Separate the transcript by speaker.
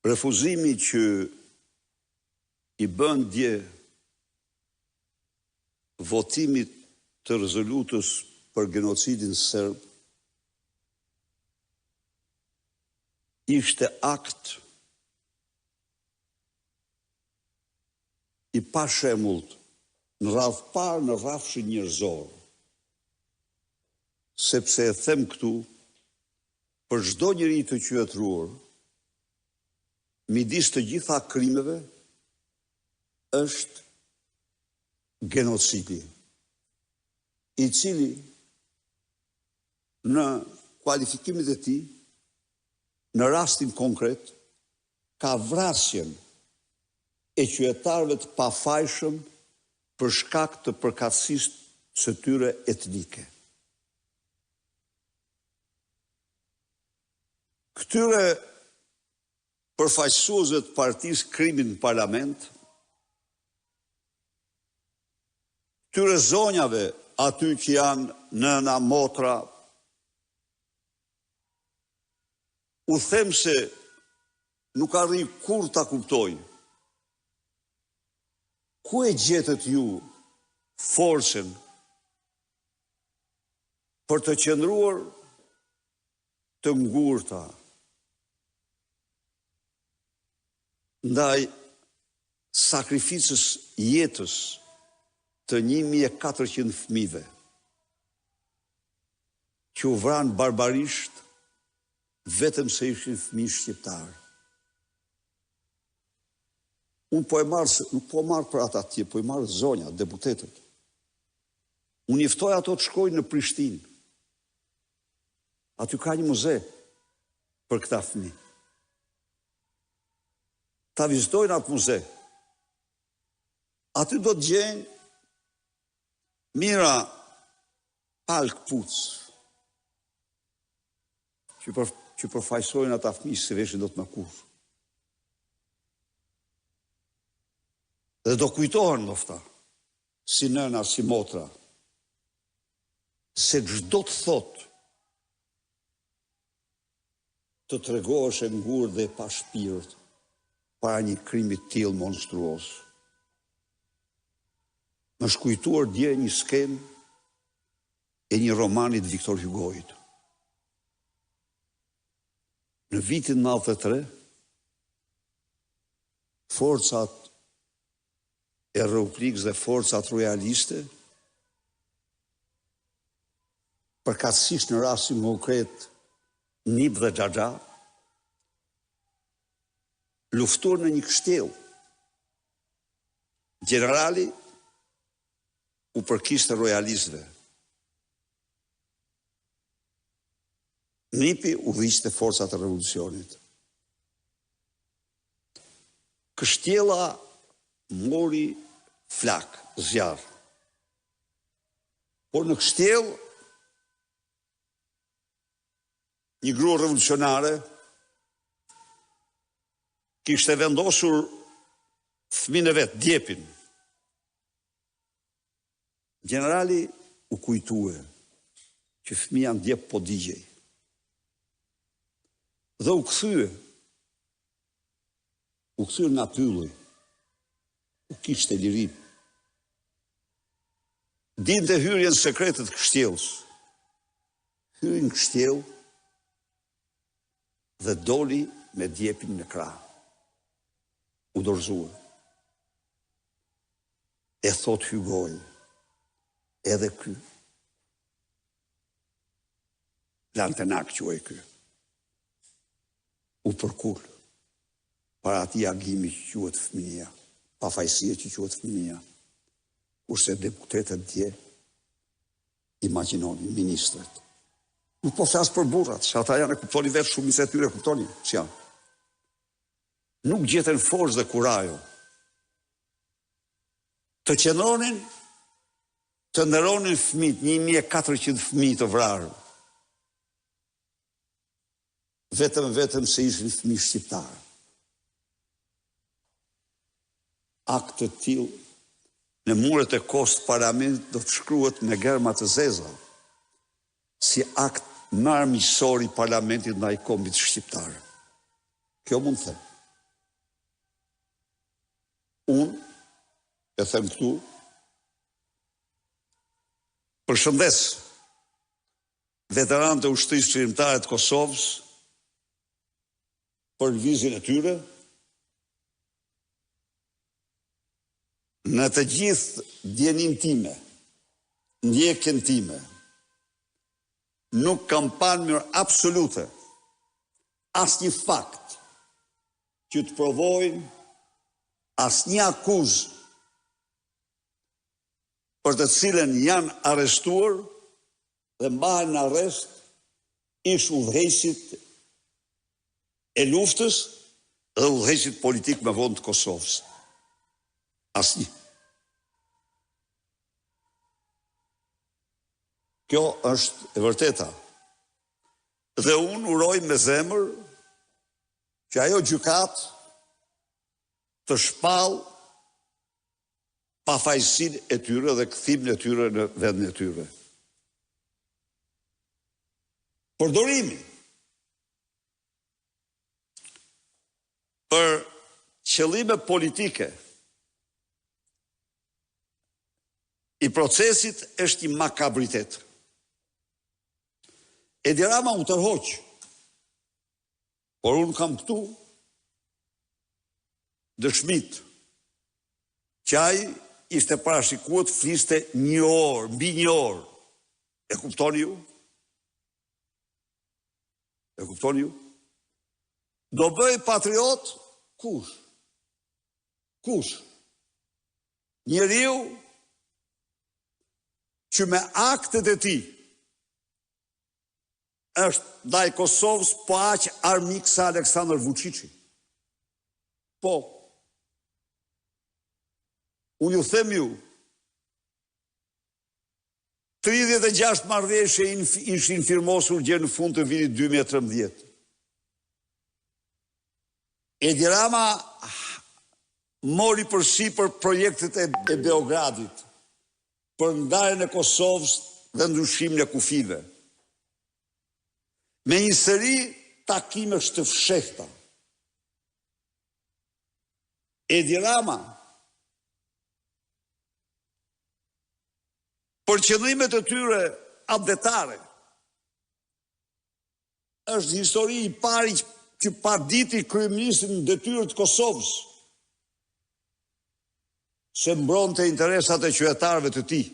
Speaker 1: refuzimi që i bën dje votimit të rezolutës për genocidin serb ishte akt i pashemullt në radhë parë në rrafshin njerëzor, sepse e them këtu, për çdo njeri të quhetruar, midis të gjitha krimeve, është genocidi, i cili në kualifikimet e tij, në rastin konkret, ka vrasjen e qytetarëve të pafajshëm për shkak të përkatësisë së tyre etnike. Këtyre përfaqësuesve të partisë Krimi në parlament, këtyre zonjave aty që janë nëna, motra, u them se nuk arri kur ta kuptoj. Ku e gjetët ju forcën për të qëndruar të ngurta ndaj sakrificës jetës të 1400 fëmijëve që u vranë barbarisht vetëm se ishin fëmijë shqiptarë. Unë po e marrë, nuk po marrë për ata tje, po e marrë zonja, deputetët. Unë iftoj ato të shkojnë në Prishtinë. Aty ka një muze për këta fëmijë. Ta vizitojnë atë muze. Aty do të gjenë mira palë këpuc, që përfaqësojnë ata fëmijë si veshin do të më kurrë. Dhe do kujtohen ndoshta, si nëna, si motra, se çdo të thotë të tregohesh e ngurë dhe pa shpirt para një krimi të tillë monstruos. Më shkujtuar dje një skenë e një romanit Victor Hugoit. Në vitin 93, forcat e Republikës dhe forcat rojaliste, përkatësisht në rastin konkret Nip dhe Xhaxha, luftuar në një kështjell. Generali u përkiste rojalistëve. Nipi udhëhiqte forcat e revolucionit. Kështjella mori flak, zjarr. Por në kështjell, një grua revolucionare kishte vendosur fëmijën e vet, djepin. Generali u kujtue që fëmija në djep po digjej. Dhe u kthye nga pylli, u kishte lirin. Dinte hyrjen sekretet kështjellës. Hyri në kështjell dhe doli me djepin në krah. U dorëzua. E thot Hugoi, edhe ky. Lantenak quaj ky. U përkull para ati agimi që quhet fëmijëria, pafajësia që quhet fëmijëria, kurse deputetët dje imagjinoni ministrat. Nuk po flas për burrat, se ata janë e kuptoni vetë shumica e tyre kuptoni që janë. Nuk gjeten forcë dhe kurajo të qëndronin, të nderonin fëmijët, 1400 fëmijë të vrarë. Vetëm se ishin fëmijë shqiptarë. Akt të tillë në muret e Kost Parlamentit do të shkruhet me gërma të zeza si akt më armiqësor i Parlamentit ndaj kombit shqiptar. Kjo mund të them. Unë, e them këtu, përshëndes veteranët e ushtrisë çlirimtare të Kosovës për lëvizjen e tyre në të gjithë djenin time, ndjekjen time. Nuk kam parë mirë absolute asnjë fakt që të provojnë asnjë akuzë për të cilën janë arrestuar dhe mbahen në arrest ish udhëheqësit e luftës dhe udhëheqësit politik me vonë të Kosovës. Asnjë. Kjo është e vërteta. Dhe unë uroj me zemër që ajo gjykatë të shpallë pafajësinë e tyre dhe kthimin e tyre në vendin e tyre. Përdorimi për qëllime politike i procesit është i makabritet. Edi Rama u tërhoq, por unë kam këtu dëshmit që ai ishte parashikuar të fliste një orë, mbi një orë. E kuptoni ju? E kuptoni ju? Do bëj patriot kush? Kush? Njeriu që me aktet e tij është ndaj Kosovës po aq armik sa Aleksandar Vučići. Po. Unë ju them ju, 36 marrëveshje ishin firmosur gjë në fund të vitit 2013. Edi Rama mori përsipër projektet e Beogradit për ndarjen e Kosovës dhe ndryshimin e kufive. Me një seri takimesh të fshehta. Edi Rama për qëllimet e tyre abdetare është histori i pari që paditi kryeministrin në detyrë të Kosovës se mbronte interesat e qytetarëve të tij.